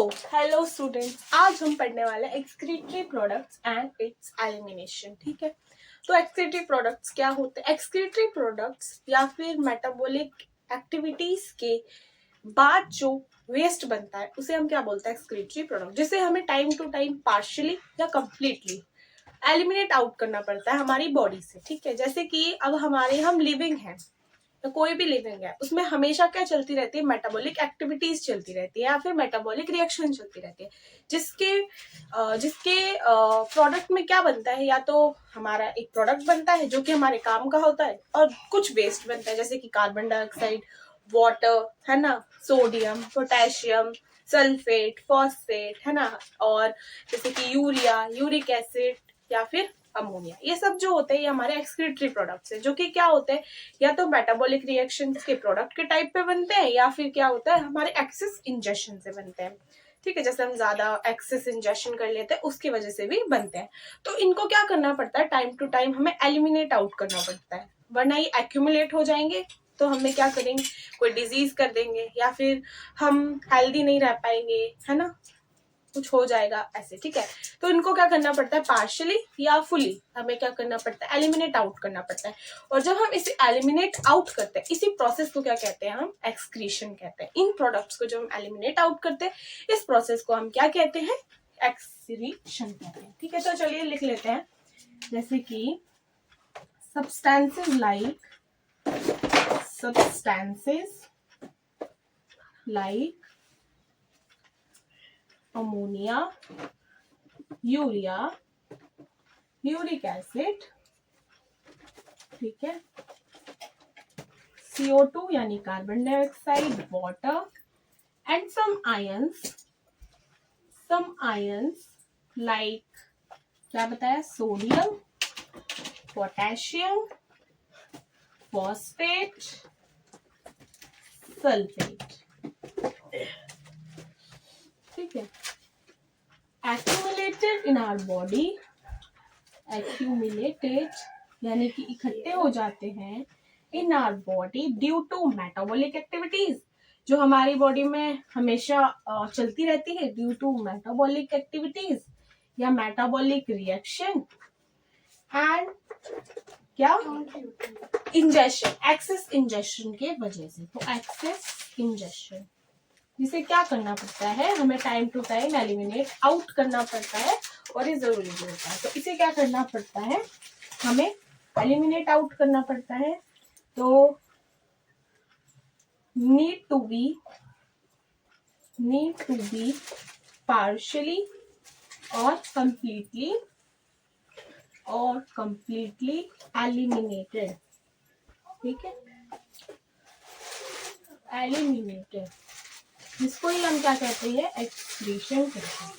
Hello students, आज हम पढ़ने वाले हैं excretory products and it's elimination. ठीक है, तो एक्सक्रीटरी प्रोडक्ट्स क्या होते हैं? एक्सक्रीटरी प्रोडक्ट्स या फिर मेटाबॉलिक एक्टिविटीज के बाद जो वेस्ट बनता है उसे हम क्या बोलते हैं? एक्सक्रीटरी प्रोडक्ट, जिसे हमें टाइम टू टाइम पार्शियली या कंप्लीटली एलिमिनेट आउट करना पड़ता है हमारी बॉडी से। ठीक है, जैसे कि अब हम लिविंग हैं, तो कोई भी लिविंग है उसमें हमेशा क्या चलती रहती है? मेटाबॉलिक एक्टिविटीज चलती रहती है या फिर मेटाबॉलिक रिएक्शन चलती रहती है, जिसके प्रोडक्ट में क्या बनता है? या तो हमारा एक प्रोडक्ट बनता है जो कि हमारे काम का होता है, और कुछ वेस्ट बनता है जैसे कि कार्बन डाइऑक्साइड, वाटर, है ना, सोडियम, पोटेशियम, सल्फेट, फॉस्फेट, है ना, और जैसे कि यूरिया, यूरिक एसिड या फिर अमोनिया। ये सब जो होते हैं ये हमारे एक्सक्रीटरी प्रोडक्ट्स है, जो कि क्या होते हैं? या तो मेटाबॉलिक रिएक्शंस के प्रोडक्ट के टाइप पे बनते हैं, या फिर क्या होता है, हमारे एक्सेस इंजेक्शन से बनते हैं। ठीक है, जैसे हम ज्यादा एक्सेस इंजेक्शन कर लेते हैं उसकी वजह से भी बनते हैं। तो इनको क्या करना पड़ता है? टाइम टू टाइम हमें एलिमिनेट आउट करना पड़ता है, वरना ये एक्यूमुलेट हो जाएंगे तो हमें क्या करेंगे? कोई डिजीज कर देंगे, या फिर हम हेल्दी नहीं रह पाएंगे, है ना, कुछ हो जाएगा ऐसे। ठीक है, तो इनको क्या करना पड़ता है? पार्शियली या फुली हमें क्या करना पड़ता है? एलिमिनेट आउट करना पड़ता है। और जब हम इसे एलिमिनेट आउट करते हैं, इसी प्रोसेस को क्या कहते हैं? हम एक्सक्रीशन कहते हैं। इन प्रोडक्ट्स को जब हम एलिमिनेट आउट करते हैं, इस प्रोसेस को हम क्या कहते हैं? एक्सक्रीशन कहते हैं। ठीक है, तो चलिए लिख लेते हैं, जैसे कि substances like ammonia, urea, uric acid, ठीक है, CO2 यानी carbon dioxide, water, and some ions like क्या बताया? Sodium, potassium, phosphate, sulphate. ठीक है, accumulated in our body, accumulated यानी कि इकट्ठे हो जाते हैं in our body due to metabolic activities, जो हमारी बॉडी में हमेशा चलती रहती है, ड्यू टू मेटाबॉलिक एक्टिविटीज या मेटाबॉलिक रिएक्शन एंड क्या? इंजेक्शन, एक्सेस इंजेक्शन के वजह से। तो एक्सेस इंजेक्शन, जिसे क्या करना पड़ता है? हमें time to time eliminate out करना पड़ता है, और ये जरूरी भी होता है। तो इसे क्या करना पड़ता है? हमें एलिमिनेट आउट करना पड़ता है। तो नीड टू बी पार्शियली और कंप्लीटली एलिमिनेटेड। ठीक है, एलिमिनेटेड, जिसको ही हम क्या कहते हैं? एक्सक्रीशन कहते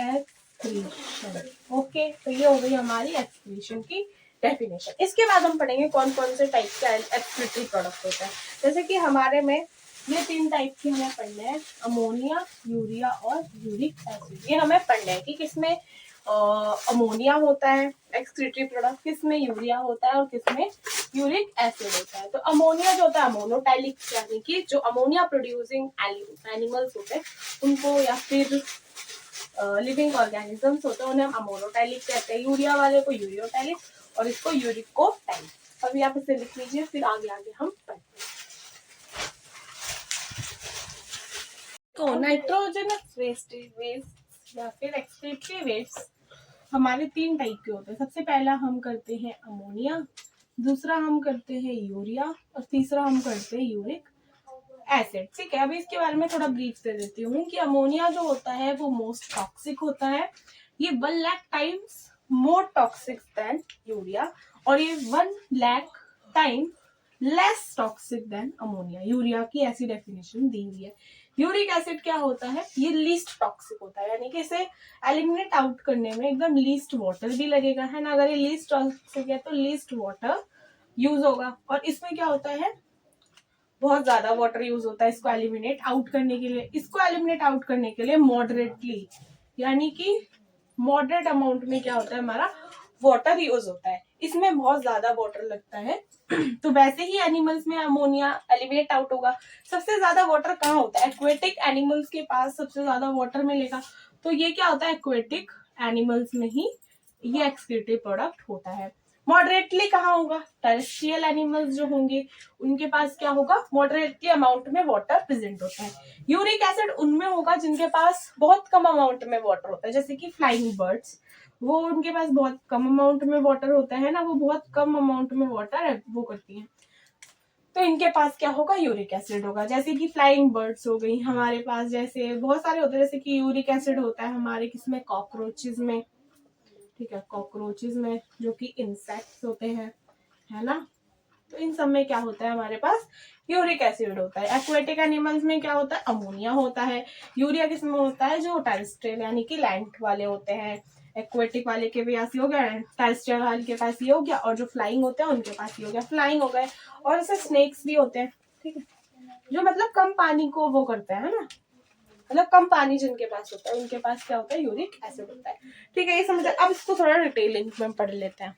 हैं। एक्सक्रीशन, ओके, तो ये हो गई हमारी एक्सक्रीशन की डेफिनेशन। इसके बाद हम पढ़ेंगे कौन कौन से टाइप का एक्सक्रीटरी प्रोडक्ट होता है। जैसे कि हमारे में ये 3 टाइप की हमें पढ़ने हैं, अमोनिया, यूरिया और यूरिक एसिड। ये हमें पढ़ने हैं कि किसमें अमोनिया होता है एक्सक्रीटरी प्रोडक्ट, किसमें यूरिया होता है और किसमें यूरिक एसिड होता है। तो अमोनिया जो होता है अमोनोटैलिक, यानी कि जो अमोनिया प्रोड्यूसिंग एनिमल्स होते हैं उनको, या फिर लिविंग ऑर्गेनिजम्स होते हैं उन्हें हम अमोनोटैलिक कहते हैं। यूरिया वाले को यूरियोटैलिक और इसको यूरिकोटैलिक। अभी आप इसे लिख लीजिए, फिर आगे हम पढ़ते हैं। तो नाइट्रोजनस वेस्ट या फिर एक्सक्रीटरी वेस्ट हमारे 3 टाइप के होते हैं। सबसे पहला हम करते हैं अमोनिया, दूसरा हम करते हैं यूरिया, और तीसरा हम करते हैं यूरिक एसिड। ठीक है, अभी इसके बारे में थोड़ा ब्रीफ दे देती हूँ कि अमोनिया जो होता है वो मोस्ट टॉक्सिक होता है। ये 1 lakh times more toxic than urea, और ये 1 lakh time less toxic than ammonia. Urea की ऐसी डेफिनेशन दी हुई है। यूरिक एसिड क्या होता है? ये लीस्ट टॉक्सिक होता है, यानी कि इसे एलिमिनेट आउट करने में एकदम लीस्ट वाटर भी लगेगा, है ना। अगर ये लीस्ट टॉक्सिक है तो लीस्ट वाटर यूज होगा, और इसमें क्या होता है? बहुत ज्यादा वाटर यूज होता है इसको एलिमिनेट आउट करने के लिए। इसको एलिमिनेट आउट करने के लिए मॉडरेटली, यानी कि मॉडरेट अमाउंट में क्या होता है? हमारा वाटर यूज होता है, इसमें बहुत ज्यादा वाटर लगता है। तो वैसे ही एनिमल्स में अमोनिया एलिवेट आउट होगा। सबसे ज्यादा वाटर कहाँ होता है? एक्वेटिक एनिमल्स के पास सबसे ज्यादा वाटर मिलेगा। तो ये क्या होता है? एक्वेटिक एनिमल्स में ही ये एक्सक्रीटिव प्रोडक्ट होता है। मॉडरेटली कहाँ होगा? टेरेस्ट्रियल एनिमल्स जो होंगे उनके पास क्या होगा? मॉडरेटली अमाउंट में वाटर प्रेजेंट होता है। यूरिक एसिड उनमें होगा जिनके पास बहुत कम अमाउंट में वाटर होता है, जैसे कि फ्लाइंग बर्ड्स, वो उनके पास बहुत कम अमाउंट में वाटर होता है ना, वो बहुत कम अमाउंट में वाटर वो करती हैं, तो इनके पास क्या होगा? यूरिक एसिड होगा। जैसे कि फ्लाइंग बर्ड्स हो गई हमारे पास, जैसे बहुत सारे होते हैं, जैसे कि यूरिक एसिड होता है हमारे किसमें? कॉकरोचेज में, ठीक है, कॉकरोचेज में जो कि इंसेक्ट्स होते हैं, है ना। तो इन सब में क्या होता है? हमारे पास यूरिक एसिड होता है। एक्वेटिक एनिमल्स में क्या होता है? अमोनिया होता है। यूरिया किसमें होता है? जो टेरेस्ट्रियल यानी कि लैंड वाले होते हैं। एक्वेटिक वाले के पास ये हो गया, टेरेस्ट्रियल वाले के पास ये हो गया, और जो फ्लाइंग होते हैं उनके पास ये हो गया, फ्लाइंग हो गए। और ऐसे स्नेक्स भी होते हैं, ठीक है, जो मतलब कम पानी को वो करते हैं ना, मतलब कम पानी जिनके पास होता है उनके पास क्या होता है? यूरिक एसिड होता है। ठीक है, ये समझ। अब इसको थोड़ा डिटेलिंग में पढ़ लेते हैं।